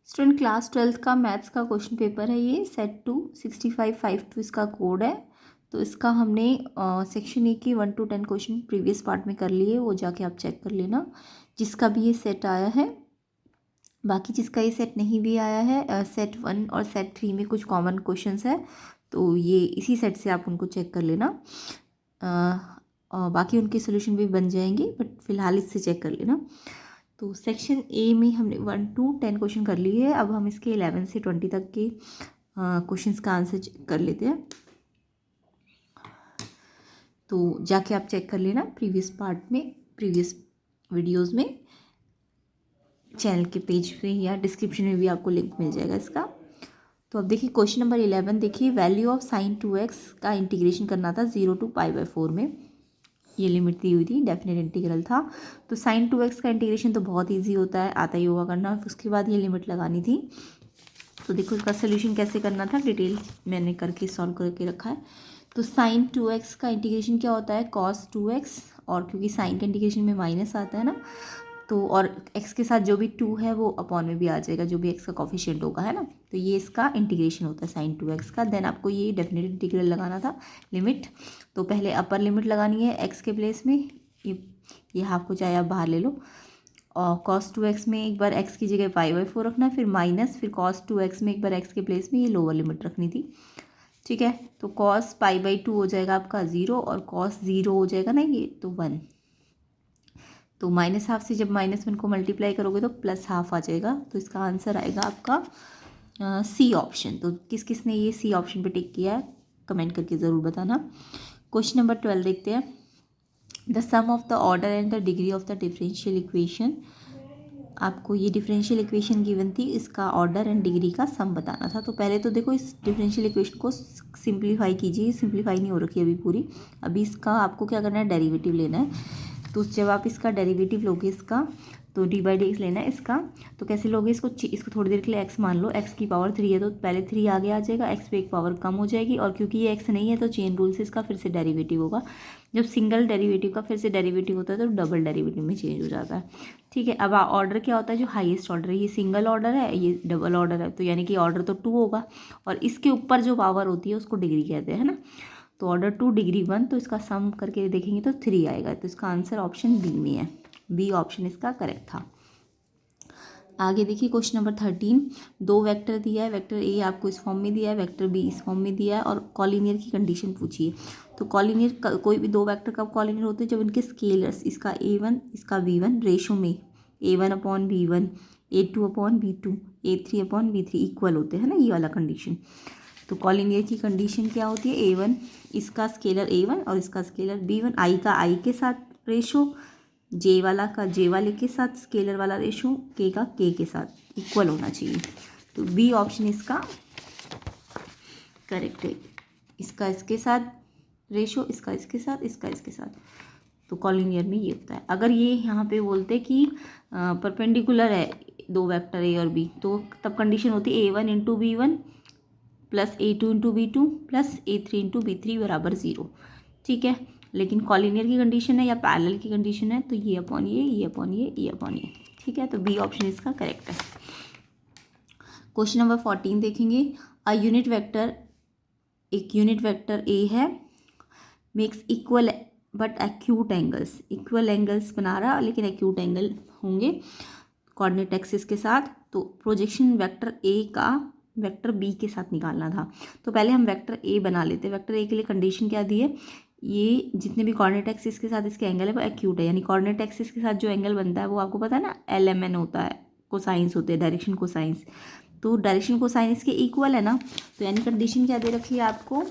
Student class 12th का maths का question paper है ये सेट 2 6552 इसका कोड है। तो इसका हमने सेक्शन ए की 1 to 10 क्वेश्चन प्रीवियस पार्ट में कर लिए, वो जाके आप चेक कर लेना जिसका भी ये सेट आया है। बाकी जिसका ये सेट नहीं भी आया है, सेट 1 और सेट 3 में कुछ कॉमन क्वेश्चंस है, तो ये इसी सेट से आप उनको चेक कर लेना। और बाकी उनके सोल्यूशन भी बन जाएंगे, बट फिलहाल इससे चेक कर लेना। तो सेक्शन ए में हमने 1 to 10 क्वेश्चन कर लिए है। अब हम इसके 11 से 20 तक के क्वेश्चंस का आंसर कर लेते हैं। तो जाके आप चेक कर लेना प्रीवियस पार्ट में, प्रीवियस वीडियोस में, चैनल के पेज पे या डिस्क्रिप्शन में भी आपको लिंक मिल जाएगा इसका। तो अब देखिए क्वेश्चन नंबर 11 देखिए, वैल्यू ऑफ sin 2x का इंटीग्रेशन करना था 0 to π/4 में। ये लिमिट दी हुई थी, डेफिनेट इंटीग्रल था। तो sin 2x का इंटीग्रेशन तो बहुत इजी होता है, आता ही होगा करना। उसके बाद ये लिमिट लगानी थी। तो देखो इसका सोल्यूशन कैसे करना था, डिटेल मैंने करके सॉल्व करके रखा है। तो sin 2x का इंटीग्रेशन क्या होता है, cos 2x, और क्योंकि साइन का इंटीग्रेशन में माइनस आता है ना, तो और x के साथ जो भी 2 है वो अपॉन में भी आ जाएगा, जो भी x का कॉफिशिएंट होगा, है ना। तो ये इसका इंटीग्रेशन होता है sin 2x का। देन आपको ये डेफिनेट इंटीग्रल लगाना था, लिमिट। तो पहले अपर लिमिट लगानी है x के प्लेस में, ये हाफ को चाहे आप बाहर ले लो। और cos 2x में एक बार x की जगह π/4 रखना, फिर माइनस, फिर cos 2x में एक बार x के प्लेस में ये लोअर लिमिट रखनी थी। ठीक है, तो cos π/2 हो जाएगा आपका 0, और cos 0 हो जाएगा ना ये, तो 1। तो माइनस हाफ से जब -1 को मल्टीप्लाई करोगे तो प्लस हाफ आ जाएगा। तो इसका आंसर आएगा आपका सी ऑप्शन। तो किस किस ने ये सी ऑप्शन पे टिक किया है कमेंट करके ज़रूर बताना। क्वेश्चन नंबर 12 देखते हैं। The sum of the order and the degree of the differential equation. आपको ये डिफरेंशियल इक्वेशन गिवन थी, इसका ऑर्डर एंड डिग्री का सम बताना था। तो पहले तो देखो इस डिफरेंशियल इक्वेशन को सिंप्लीफाई कीजिए, सिंप्लीफाई नहीं हो रखी अभी पूरी। अभी इसका आपको क्या करना है, डेरिवेटिव लेना है। तो जब आप इसका डेरिवेटिव लोगे इसका, तो d/dx लेना है इसका। तो कैसे लोगे इसको थोड़ी देर के लिए x मान लो, x की पावर 3 है तो पहले 3 आगे आ जाएगा, x पे एक पावर कम हो जाएगी, और क्योंकि ये x नहीं है तो चेन रूल से इसका फिर से डेरिवेटिव होगा। जब सिंगल डेरिवेटिव का फिर से डेरिवेटिव होता है तो डबल डेरिवेटिव में चेंज हो जाता है। ठीक है, अब ऑर्डर क्या होता है, जो हाईएस्ट ऑर्डर है, ये सिंगल ऑर्डर है, ये डबल ऑर्डर है, तो यानी कि ऑर्डर तो 2 होगा, और इसके ऊपर जो पावर होती है उसको डिग्री कहते हैं, है ना। तो ऑर्डर 2 डिग्री 1, तो इसका सम करके देखेंगे तो 3 आएगा। तो इसका आंसर ऑप्शन बी में है, बी ऑप्शन इसका करेक्ट था। आगे देखिए क्वेश्चन नंबर 13, 2 वेक्टर दिया है, वेक्टर ए आपको इस फॉर्म में दिया है, वेक्टर बी इस फॉर्म में दिया है, और कॉलिनियर की कंडीशन पूछिए। तो कॉलिनियर, कोई भी 2 वेक्टर कब कॉलिनियर होते हैं, जब इनके स्केलर्स, इसका a1 इसका v1 रेशो में a1/v1, a2/v2, a3/v3 इक्वल होते हैं ना, ये वाला कंडीशन। तो कॉलिनियर की कंडीशन क्या होती है, a1 इसका स्केलर a1 और इसका स्केलर b1, i का i के साथ रेशो, जे वाला का जे वाले के साथ स्केलर वाला रेशो, के का के के साथ इक्वल होना चाहिए। तो बी ऑप्शन इसका करेक्ट है। इसका इसके साथ रेशो, इसका इसके साथ, इसका इसके साथ, तो कॉलिनियर में ये होता है। अगर ये यहाँ पे बोलते कि परपेंडिकुलर है 2 वेक्टर ए और बी, तो तब कंडीशन होती है a1 × b1 plus a2 × b2 plus a3 × b3 बराबर 0। ठीक है, लेकिन कॉलिनियर की कंडीशन है या पैरेलल की कंडीशन है, तो ये अपॉन ये अपॉन ये अपॉन ये। ठीक है, तो बी ऑप्शन इसका करेक्ट है। क्वेश्चन नंबर 14 देखेंगे। अ यूनिट वेक्टर, एक यूनिट वेक्टर ए है, makes equal but acute angles, equal angles बना रहा लेकिन एक्यूट एंगल होंगे कोऑर्डिनेट एक्सिस के साथ। तो प्रोजेक्शन वेक्टर ए का वेक्टर बी के साथ निकालना था। तो पहले हम वेक्टर ए बना लेते हैं। वेक्टर ए के लिए कंडीशन क्या दी है, ये जितने भी कोऑर्डिनेट एक्सिस के साथ इसके एंगल है वो एक्यूट है, यानी कोऑर्डिनेट एक्सिस के साथ जो एंगल बनता है वो आपको पता है ना, LMN होता है, कोसाइंस होते हैं, डायरेक्शन कोसाइंस। तो डायरेक्शन कोसाइन इसके इक्वल है ना, तो यानी कंडीशन क्या दे रखी है आपको,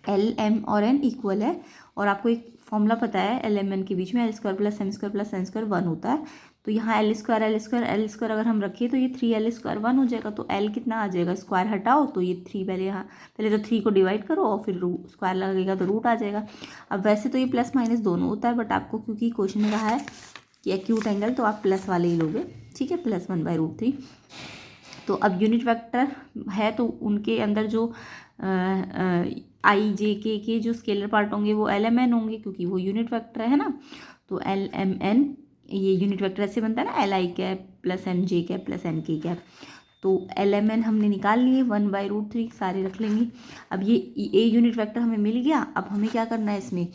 LM और N इक्वल है, और आपको एक फॉर्मूला पता है LMN के बीच में L² + M² + N² 1 होता है। तो यहाँ L² अगर हम रखें तो ये 3L² 1 हो जाएगा। तो L कितना आ जाएगा, स्क्वायर हटाओ तो ये 3, पहले तो 3 को डिवाइड करो और फिर स्क्वायर लगेगा तो रूट आ जाएगा। अब वैसे तो ये प्लस माइनस दोनों होता है, बट आपको क्योंकि क्वेश्चन में रहा है कि एक्यूट एंगल, तो आप प्लस वाले ही लोगे। ठीक है, +1/√3। तो अब यूनिट वेक्टर है तो उनके अंदर जो i j के जो स्केलर पार्ट होंगे वो LMN होंगे, क्योंकि वो यूनिट वेक्टर है ना। तो LMN ये यूनिट वेक्टर ऐसे बनता है ना, L I cap plus M J cap plus N K cap. तो एल एम एन हमने निकाल लिए, 1/√3 सारे रख लेंगे। अब ये ए यूनिट वेक्टर हमें मिल गया। अब हमें क्या करना है इसमें,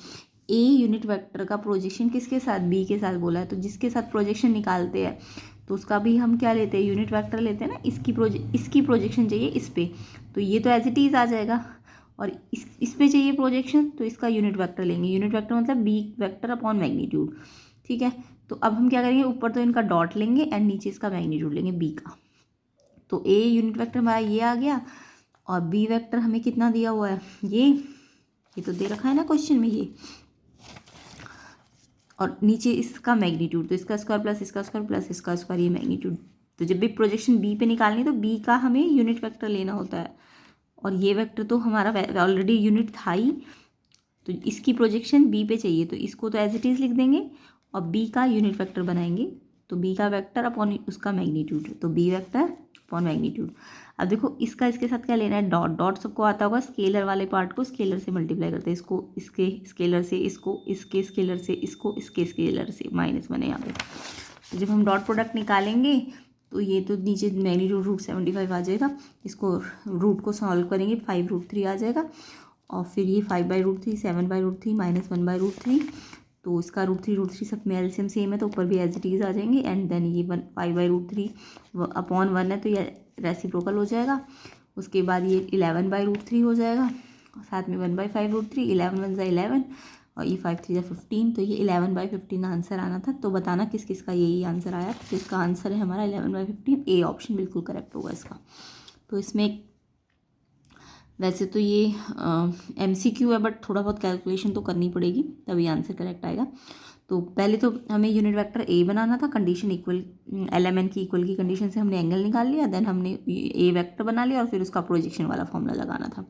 ए यूनिट वेक्टर का प्रोजेक्शन किसके साथ, बी के साथ बोला है, तो जिसके साथ प्रोजेक्शन निकालते हैं तो उसका भी हम क्या लेते हैं, यूनिट वेक्टर लेते हैं ना। इसकी प्रोजेक्शन चाहिए इस पे, तो ये तो एज इट इज़ आ जाएगा। और इस पे चाहिए प्रोजेक्शन, तो इसका यूनिट वेक्टर लेंगे। यूनिट वेक्टर मतलब बी वेक्टर अपॉन मैग्नीट्यूड, ठीक है। तो अब हम क्या करेंगे, ऊपर तो इनका डॉट लेंगे एंड नीचे इसका मैग्नीट्यूड लेंगे बी का। तो ए यूनिट वेक्टर हमारा ये आ गया, और बी वेक्टर हमें कितना दिया हुआ है, ये तो दे रखा है ना क्वेश्चन में ये, और नीचे इसका मैग्नीट्यूड, तो इसका स्क्वायर प्लस इसका स्क्वायर प्लस इसका स्क्वायर, ये मैग्नीट्यूड। तो जब भी प्रोजेक्शन बी पे निकालनी है तो बी का हमें यूनिट वेक्टर लेना होता है, और ये वेक्टर तो हमारा ऑलरेडी यूनिट था ही, तो इसकी प्रोजेक्शन बी पे चाहिए, तो इसको तो एज इट इज़ लिख देंगे और बी का यूनिट वेक्टर बनाएंगे। तो बी का वेक्टर अपॉन उसका मैग्नीट्यूड, तो बी वेक्टर अपॉन मैग्नीट्यूड। अब देखो इसका इसके साथ क्या लेना है, डॉट। डॉट सबको आता होगा, स्केलर वाले पार्ट को स्केलर से मल्टीप्लाई करते हैं, इसको इसके स्केलर से, इसको इसके स्केलर से, इसको इसके स्केलर से, -1 है यहाँ पे। तो जब हम डॉट प्रोडक्ट निकालेंगे तो ये तो नीचे मैग्नीट्यूड √75 आ जाएगा, इसको रूट को सॉल्व करेंगे 5√3 आ जाएगा, और फिर ये 5/√3, 7/√3 -1/√3, तो इसका √3 सब में एलसीएम सेम है तो ऊपर भी एज इट इज़ आ जाएंगे। एंड देन ये 5/√3 अपॉन 1 है तो ये रेसिप्रोकल हो जाएगा। उसके बाद ये 11/√3 हो जाएगा, साथ में 1/5√3, 11 1 11, और ये 5 3 15, तो ये 11/15 आंसर आना था। तो बताना किस किस का यही आंसर आया। तो इसका आंसर है हमारा 11/15, ए ऑप्शन बिल्कुल करेक्ट होगा इसका। तो इसमें वैसे तो ये MCQ है, बट थोड़ा बहुत कैलकुलेशन तो करनी पड़ेगी तभी आंसर करेक्ट आएगा। तो पहले तो हमें यूनिट वेक्टर ए बनाना था, कंडीशन इक्वल, LMN की इक्वल की कंडीशन से हमने एंगल निकाल लिया, देन हमने ए वेक्टर बना लिया और फिर उसका प्रोजेक्शन वाला फॉर्मूला लगाना था।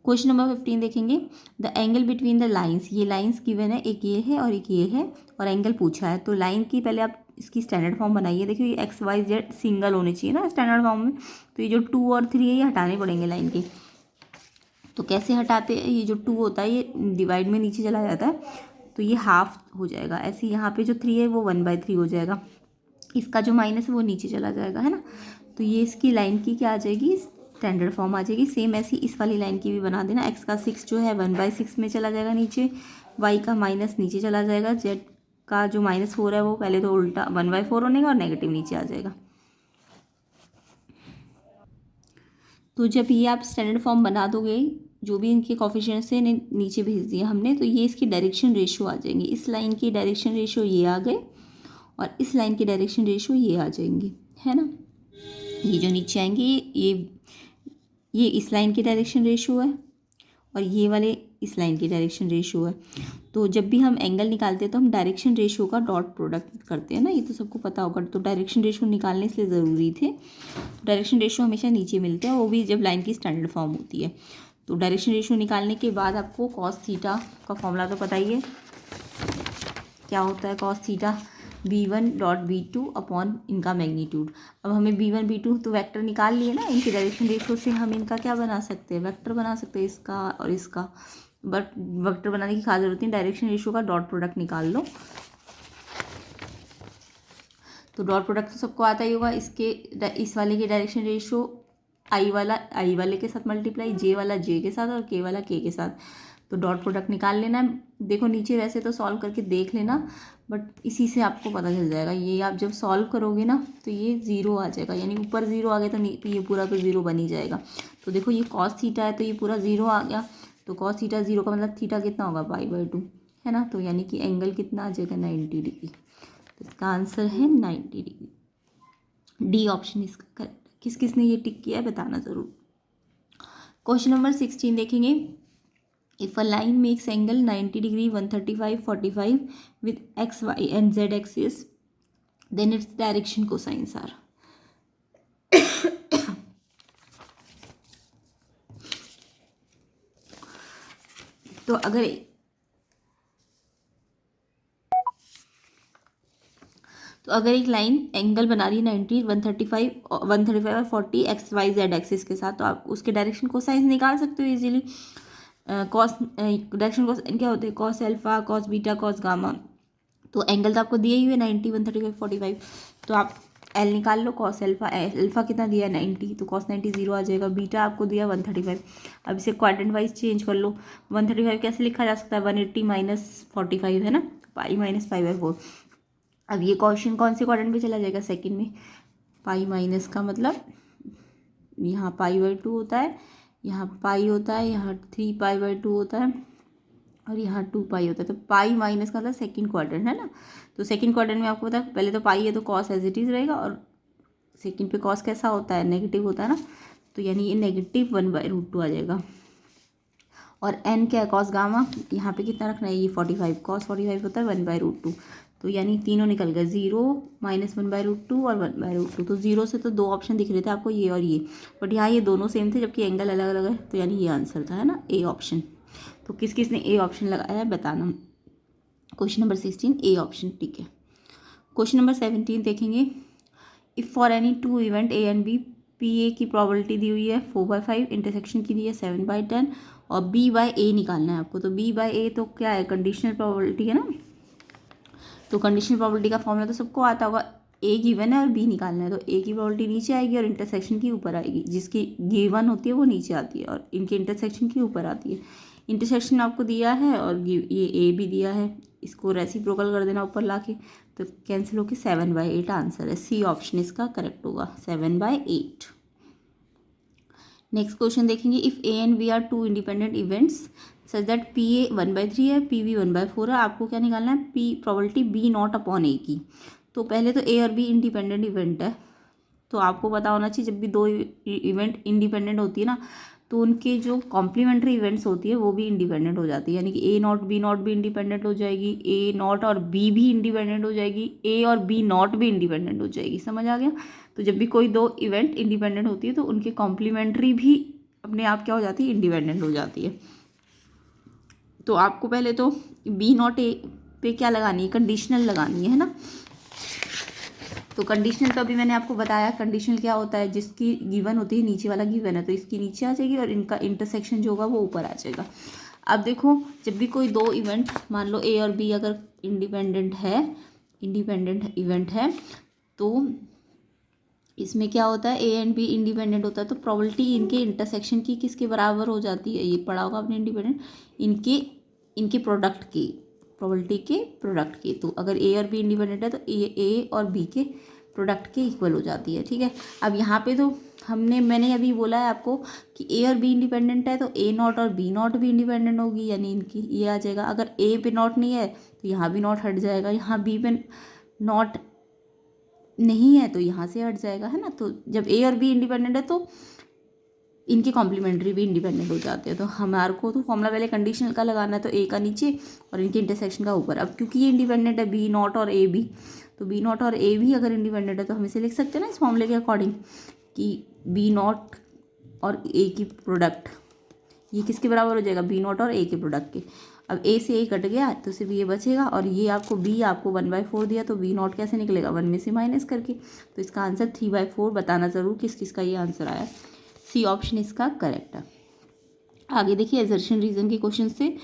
क्वेश्चन नंबर 15 देखेंगे, the angle between the lines, ये लाइन्स गिवन है, एक ये है और एक ये है, और एंगल पूछा है। तो लाइन की पहले आप इसकी स्टैंडर्ड फॉर्म बनाइए। देखिए ये XYZ सिंगल होने चाहिए ना स्टैंडर्ड फॉर्म में, तो ये जो 2 और 3 है ये हटाने पड़ेंगे लाइन के। तो कैसे हटाते हैं, ये जो 2 होता है ये डिवाइड में नीचे चला जाता है, तो ये हाफ हो जाएगा। ऐसे यहाँ पे जो 3 है वो 1/3 हो जाएगा, इसका जो माइनस है वो नीचे चला जाएगा, है ना। तो ये इसकी लाइन की क्या आ जाएगी, स्टैंडर्ड फॉर्म आ जाएगी। सेम ऐसी इस वाली लाइन की भी बना देना। x का 6 जो है 1/6 में चला जाएगा नीचे, y का माइनस नीचे चला जाएगा, z का जो -4 है वो पहले तो उल्टा 1/4 होने का और नेगेटिव नीचे आ जाएगा। तो जब ये आप स्टैंडर्ड फॉर्म बना दोगे, जो भी इनके कोफिशिएंट्स से नीचे भेज दिया हमने, तो ये इसकी डायरेक्शन रेशियो आ जाएंगे। इस लाइन की डायरेक्शन रेशियो ये आ गए और इस लाइन की डायरेक्शन रेशियो ये आ जाएंगे, है ना। ये जो नीचे आएंगे ये इस लाइन की डायरेक्शन रेशियो है और ये वाले इस लाइन की डायरेक्शन रेशियो है। तो जब भी हम एंगल निकालते हैं तो हम डायरेक्शन रेशियो का डॉट प्रोडक्ट करते हैं ना, ये तो सबको पता होगा। तो डायरेक्शन रेशियो निकालने इसलिए ज़रूरी थे। डायरेक्शन रेशियो हमेशा नीचे मिलते हैं, वो भी जब लाइन की स्टैंडर्ड फॉर्म होती है। तो डायरेक्शन रेशियो निकालने के बाद आपको कॉस थीटा का फॉर्मूला तो पता ही है, क्या होता है कॉस थीटा, b1.b2 अपॉन इनका मैग्नीट्यूड। अब हमें b1 b2 तो वेक्टर निकाल लिए ना, इनकी डायरेक्शन रेशियो से हम इनका क्या बना सकते हैं, वेक्टर बना सकते हैं, इसका और इसका। बट वेक्टर बनाने की खास जरूरत नहीं, डायरेक्शन रेशियो का डॉट प्रोडक्ट निकाल लो। तो डॉट प्रोडक्ट तो सबको आता ही होगा। इस वाले की डायरेक्शन रेशियो आई वाले के साथ मल्टीप्लाई, जे वाला जे के साथ और के वाला के के साथ। तो डॉट प्रोडक्ट निकाल लेना है। देखो नीचे वैसे तो सॉल्व करके देख लेना, बट इसी से आपको पता चल जाएगा। ये आप जब सॉल्व करोगे ना तो ये 0 आ जाएगा, यानी ऊपर 0 आ गया तो ये पूरा तो 0 बन ही जाएगा। तो देखो ये कॉस थीटा है तो ये पूरा 0 आ गया। तो कॉस थीटा 0 का मतलब थीटा कितना होगा, π/2, है ना। तो यानी कि एंगल कितना आ जाएगा, 90 डिग्री। तो इसका आंसर है 90 डिग्री, डी ऑप्शन इसका करेक्ट। किस किस ने ये टिक किया है बताना ज़रूर। क्वेश्चन नंबर 16 देखेंगे, if a line makes angle 90 degree 135 45 with x y and z axis then its direction cosines are. तो अगर एक लाइन एंगल बना रही है 90 135 और 40 XYZ एक्सिस के साथ, तो आप उसके डायरेक्शन कोसाइंस निकाल सकते हो इजीली। कॉस डायरेक्शन कोसाइन क्या होते हैं, cos alpha, cos beta, cos gamma. तो एंगल तो आपको दिए ही हुए 90, 135, 45। तो आप एल निकाल लो, कॉस अल्फा, अल्फा कितना दिया है 90, तो कॉस 90 0 आ जाएगा। बीटा आपको दिया 135। अब इसे क्वाड्रेंट वाइज चेंज कर लो। 135 कैसे लिखा जा सकता है, 180 माइनस 45 है ना, पाई माइनस पाई बाई 4। अब ये क्वेश्चन कौन से क्वाड्रेंट में चला जाएगा, सेकंड में। पाई माइनस का मतलब यहाँ पाई बाई 2 होता है, यहाँ पाई होता है, यहाँ 3 पाई बाई 2 होता है, और यहाँ 2 पाई होता है। तो पाई माइनस का मतलब सेकंड क्वाड्रेंट है ना। तो सेकंड क्वाड्रेंट में आपको पता है पहले तो पाई है तो कॉस एज इट इज़ रहेगा, और सेकंड पे कॉस कैसा होता है, नेगेटिव होता है ना। तो यानी ये नेगेटिव 1/√2 आ जाएगा। और एन क्या है, कॉस गामा, यहाँ पे कितना रखना है, ये 45, कॉस 45 होता है 1/√2। तो यानी तीनों निकल गए, 0 माइनस 1/√2 और 1/√2। तो 0 से तो 2 ऑप्शन दिख रहे थे आपको, ये और ये, बट यहाँ ये दोनों सेम थे जबकि एंगल अलग अलग है। तो यानी ये आंसर था, है ना, ए ऑप्शन। तो किस किस ने ए ऑप्शन लगाया है बताना। क्वेश्चन नंबर 16 ए ऑप्शन, ठीक है। क्वेश्चन नंबर 17 देखेंगे। If for any two event A and B, P A की प्रोबेबिलिटी दी हुई है 4/5, इंटरसेक्शन की दी है 7/10, और बी बाय ए निकालना है आपको। तो बी बाय ए तो क्या है, कंडीशनल प्रोबेबिलिटी है ना। तो कंडीशनल प्रोबेबिलिटी का फॉर्मूला तो सबको आता होगा, ए गिवन है और बी निकालना है। तो ए की प्रोबेबिलिटी नीचे आएगी और इंटरसेक्शन की ऊपर आएगी, जिसकी गिवन होती है वो नीचे आती है और इनके इंटरसेक्शन की ऊपर आती है। इंटरसेक्शन आपको दिया है और ये ए भी दिया है, इसको रेसिप्रोकल कर देना ऊपर लाके, तो कैंसिल होकर 7/8 आंसर है। सी ऑप्शन इसका करेक्ट होगा, 7/8। नेक्स्ट क्वेश्चन देखेंगे। If A and B are two independent events such that P A 1/3 है, पी बी 1/4 है, आपको क्या निकालना है, P probability B not upon A की। तो पहले तो ए और बी इंडिपेंडेंट इवेंट है, तो आपको पता होना चाहिए जब भी दो इवेंट इंडिपेंडेंट होती है ना, तो उनके जो कॉम्प्लीमेंट्री इवेंट्स होती है वो भी इंडिपेंडेंट हो जाती है। यानी कि ए नॉट बी नॉट भी इंडिपेंडेंट हो जाएगी, ए नॉट और बी भी इंडिपेंडेंट हो जाएगी, ए और बी नॉट भी इंडिपेंडेंट हो जाएगी। समझ आ गया। तो जब भी कोई दो इवेंट इंडिपेंडेंट होती है तो उनकी कॉम्प्लीमेंट्री भी अपने आप क्या हो जाती है, इंडिपेंडेंट हो जाती है। तो आपको पहले तो बी नॉट ए पे क्या लगानी है, कंडीशनल लगानी है ना। तो कंडीशनल तो अभी मैंने आपको बताया, कंडीशनल क्या होता है, जिसकी गिवन होती है नीचे वाला गिवन है तो इसकी नीचे आ जाएगी और इनका इंटरसेक्शन जो होगा वो ऊपर आ जाएगा। अब देखो जब भी कोई दो इवेंट, मान लो ए और बी अगर इंडिपेंडेंट इवेंट है, तो इसमें क्या होता है, ए एंड बी इंडिपेंडेंट होता है तो प्रोबेबिलिटी इनके इंटरसेक्शन की किसके बराबर हो जाती है, ये पढ़ा होगा आपने इंडिपेंडेंट, इनके प्रोडक्ट की, प्रोबेबिलिटी के प्रोडक्ट की। तो अगर ए और बी इंडिपेंडेंट है तो ए और बी के प्रोडक्ट के इक्वल हो जाती है, ठीक है। अब यहाँ पे तो मैंने अभी बोला है आपको कि ए और बी इंडिपेंडेंट है तो ए नॉट और बी नॉट भी इंडिपेंडेंट होगी, यानी इनकी ये आ जाएगा। अगर ए पे नॉट नहीं है तो यहाँ भी नॉट हट जाएगा, यहाँ बी पे नॉट नहीं है तो यहाँ से हट जाएगा, है ना। तो जब ए और बी इंडिपेंडेंट है तो इनके कॉम्प्लीमेंट्री भी इंडिपेंडेंट हो जाते हैं। तो हमारे को तो फॉर्मूला पहले कंडीशनल का लगाना है, तो ए का नीचे और इनके इंटरसेक्शन का ऊपर। अब क्योंकि ये इंडिपेंडेंट है बी नॉट और ए भी, तो बी नॉट और ए भी अगर इंडिपेंडेंट है तो हम इसे लिख सकते हैं ना इस फॉर्मूले के अकॉर्डिंग कि बी नॉट और ए की प्रोडक्ट, ये किसके बराबर हो जाएगा, बी नॉट और ए के प्रोडक्ट के। अब ए से ए कट गया तो सिर्फ ये बचेगा, और ये आपको 1/4 दिया तो बी नॉट कैसे निकलेगा, 1 में से माइनस करके। तो इसका आंसर 3/4, बताना ज़रूर किस किस का ये आंसर आया। सी ऑप्शन इसका करेक्ट है। आगे देखिए एजर्शन रीजन के क्वेश्चन से।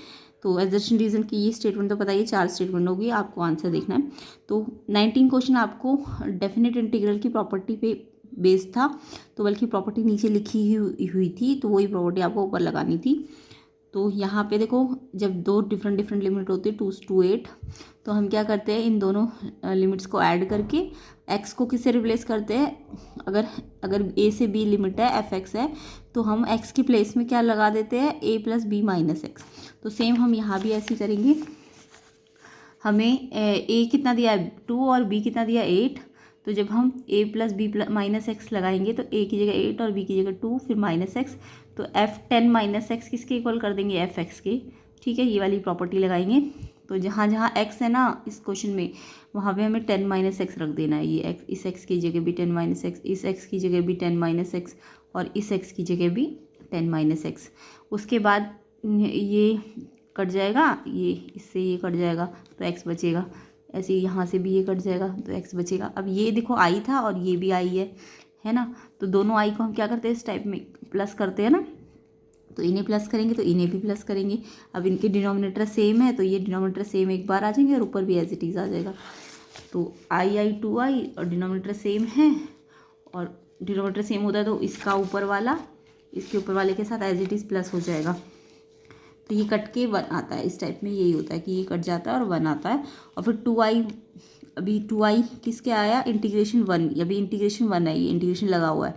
तो एजर्शन रीजन की ये स्टेटमेंट तो पता ही, 4 स्टेटमेंट होगी, आपको आंसर देखना है। तो 19 क्वेश्चन आपको डेफिनेट इंटीग्रल की प्रॉपर्टी पे बेस्ड था, तो बल्कि प्रॉपर्टी नीचे लिखी हुई थी तो वही प्रॉपर्टी आपको ऊपर लगानी थी। तो यहाँ पे देखो जब दो डिफरेंट लिमिट होती है 2 to 8, तो हम क्या करते हैं, इन दोनों लिमिट्स को ऐड करके x को किससे रिप्लेस करते हैं, अगर a से b लिमिट है f(x) है तो हम x की प्लेस में क्या लगा देते हैं, a + b - x। तो सेम हम यहाँ भी ऐसे ही करेंगे। हमें a कितना दिया है 2 और b कितना दिया 8, तो जब हम a + b - x लगाएंगे तो a की जगह 8 और b की जगह 2 फिर -x, तो f10 - x किसके इक्वल कर देंगे, fx के, ठीक है। ये वाली प्रॉपर्टी लगाएंगे। तो जहाँ जहाँ x है ना इस क्वेश्चन में, वहाँ पे हमें 10 - x रख देना है। ये x, इस x की जगह भी 10 - x, इस x की जगह भी 10 - x और इस x की जगह भी 10 - x। उसके बाद ये कट जाएगा, ये इससे ये कट जाएगा तो x बचेगा, ऐसे ही यहाँ से भी ये कट जाएगा तो x बचेगा। अब ये देखो i था और ये भी i है ना, तो दोनों i को हम क्या करते हैं इस टाइप में प्लस करते हैं ना, तो इन्हें प्लस करेंगे तो इन्हें भी प्लस करेंगे। अब इनके डिनोमिनेटर सेम है तो ये डिनोमिनेटर सेम एक बार आ जाएंगे और ऊपर भी एज इट इज़ आ जाएगा। तो आई 2i और डिनोमिनेटर सेम है और डिनोमिनेटर सेम होता है तो इसका ऊपर वाला इसके ऊपर वाले के साथ एज इट इज़ प्लस हो जाएगा। तो ये कट के 1 आता है। इस टाइप में यही होता है कि ये कट जाता है और 1 आता है। और फिर 2i, अभी 2i किसके आया, इंटीग्रेशन 1, अभी इंटीग्रेशन 1 है, ये इंटीग्रेशन लगा हुआ है।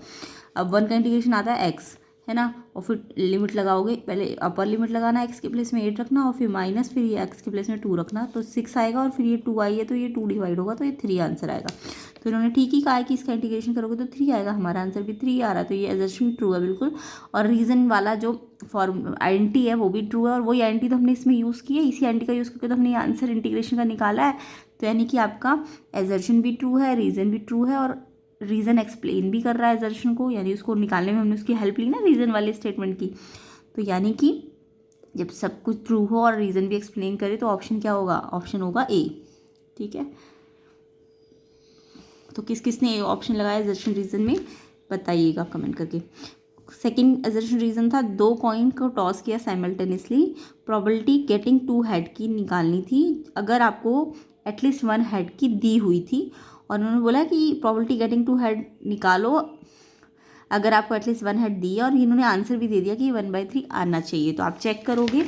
अब 1 का इंटीग्रेशन आता है x, है ना, और फिर लिमिट लगाओगे, पहले अपर लिमिट लगाना, x के प्लेस में 8 रखना और फिर माइनस, फिर ये x के प्लेस में 2 रखना, तो 6 आएगा और फिर ये 2i है तो ये 2 डिवाइड होगा तो ये 3 आंसर आएगा। तो इन्होंने ठीक ही कहा है कि इसका इंटीग्रेशन करोगे तो 3 आएगा, हमारा आंसर भी 3 आ रहा है। तो ये एजर्शन ट्रू है बिल्कुल। और रीज़न वाला जो फॉर्म आइडेंटिटी है वो भी ट्रू है और वही आइडेंटिटी तो हमने इसमें यूज़ की है, इसी आइडेंटिटी का यूज़ करके तो हमने आंसर इंटीग्रेशन का निकाला है। तो यानी कि आपका एजर्शन भी ट्रू है, रीज़न भी ट्रू है और रीज़न एक्सप्लेन भी कर रहा है एजर्शन को, यानी उसको निकालने में हमने उसकी हेल्प ली ना रीज़न वाले स्टेटमेंट की। तो यानी कि जब सब कुछ ट्रू हो और रीज़न भी एक्सप्लेन करे तो ऑप्शन क्या होगा, ऑप्शन होगा ए। ठीक है, तो किस किसने ए ऑप्शन लगाया एजर्शन रीज़न में बताइएगा कमेंट करके। सेकंड एजर्शन रीज़न था 2 कॉइन को टॉस किया साइमल्टेनियसली, प्रोबेबिलिटी गेटिंग 2 हेड की निकालनी थी अगर आपको एटलीस्ट 1 हेड की दी हुई थी। और उन्होंने बोला कि प्रोबेबिलिटी गेटिंग 2 हेड निकालो अगर आपको एटलीस्ट 1 हेड दी है, और इन्होंने आंसर भी दे दिया कि 1/3 आना चाहिए। तो आप चेक करोगे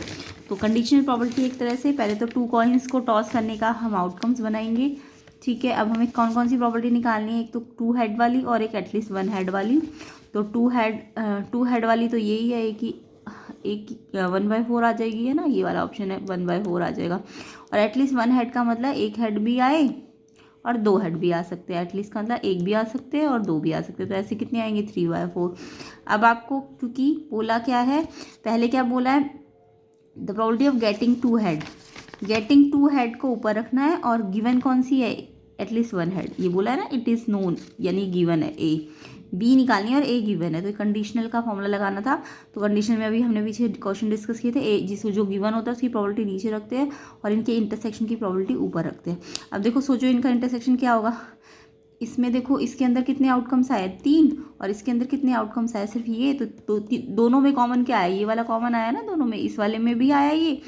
तो कंडीशनल प्रोबेबिलिटी एक तरह से पहले तो 2 कॉइन्स को टॉस करने का हम आउटकम्स बनाएंगे। ठीक है, अब हमें कौन कौन सी प्रोबेबिलिटी निकालनी है, एक तो 2 हेड वाली और एक एटलीस्ट 1 हेड वाली। तो 2 हेड वाली तो यही है एक 1/4 आ जाएगी, है ना, ये वाला ऑप्शन है 1/4 आ जाएगा। और एटलीस्ट 1 हेड का मतलब 1 हेड भी आए और 2 हेड भी आ सकते हैं, एटलीस्ट का मतलब 1 भी आ सकते हैं और 2 भी आ सकते हैं। तो ऐसे कितने आएंगे 3/4। अब आपको क्योंकि बोला क्या है, पहले क्या बोला है, the probability of getting 2 head को ऊपर रखना है और गिवन कौन सी है, एटलीस्ट 1 हेड, ये बोला है ना, इट इज़ नोन यानी गिवन है, ए बी निकालनी है और ए गिवन है। तो कंडीशनल का फॉर्मूला लगाना था। तो कंडीशनल में अभी हमने पीछे क्वेश्चन डिस्कस किए थे, ए जिसको जो गिवन होता है उसकी प्रोबेबिलिटी नीचे रखते हैं और इनके इंटरसेक्शन की प्रोबेबिलिटी ऊपर रखते हैं। अब देखो सोचो इनका इंटरसेक्शन क्या होगा, इसमें देखो इसके अंदर कितने आउटकम्स आए 3 और इसके अंदर कितने आउटकम्स आए सिर्फ ये। तो दोनों में कॉमन क्या आया, ये वाला कॉमन आया ना दोनों में, इस वाले में भी आया ये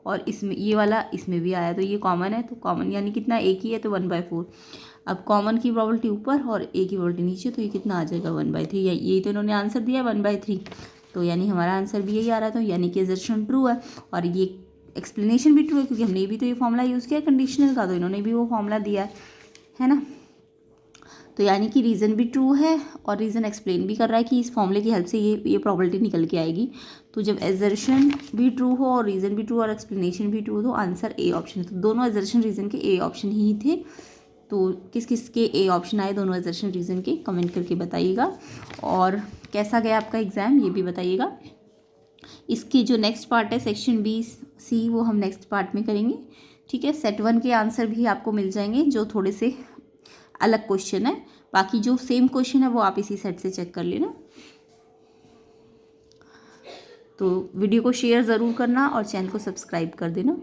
और इसमें ये वाला इसमें भी आया, तो ये कॉमन है। तो कॉमन यानी कितना, एक ही है तो 1/4। अब कॉमन की प्रोबेबिलिटी ऊपर और ए की प्रोबेबिलिटी नीचे, तो ये कितना आ जाएगा 1/3। यही तो इन्होंने आंसर दिया 1/3, तो यानी हमारा आंसर भी यही आ रहा था। यानी कि एजर्शन ट्रू है और ये एक्सप्लेनेशन भी ट्रू है क्योंकि हमने भी तो ये फॉर्मूला यूज़ किया कंडीशनल का, तो इन्होंने भी वो फॉर्मूला दिया है ना। तो यानी कि रीज़न भी ट्रू है और रीज़न एक्सप्लेन भी कर रहा है कि इस फॉर्मूले की हेल्प से ये प्रोबेबिलिटी निकल के आएगी। तो जब एजर्शन भी ट्रू हो और रीज़न भी ट्रू और एक्सप्लेनेशन भी ट्रू हो तो आंसर ए ऑप्शन है। तो दोनों एजर्शन रीज़न के ए ऑप्शन ही थे। तो किस किस के ए ऑप्शन आए दोनों एजर्शन रीज़न के, कमेंट करके बताइएगा। और कैसा गया आपका एग्ज़ाम ये भी बताइएगा। इसकी जो नेक्स्ट पार्ट है सेक्शन B-C वो हम नेक्स्ट पार्ट में करेंगे। ठीक है, सेट 1 के आंसर भी आपको मिल जाएंगे जो थोड़े से अलग क्वेश्चन है, बाकी जो सेम क्वेश्चन है वो आप इसी सेट से चेक कर लेना। तो वीडियो को शेयर ज़रूर करना और चैनल को सब्सक्राइब कर देना।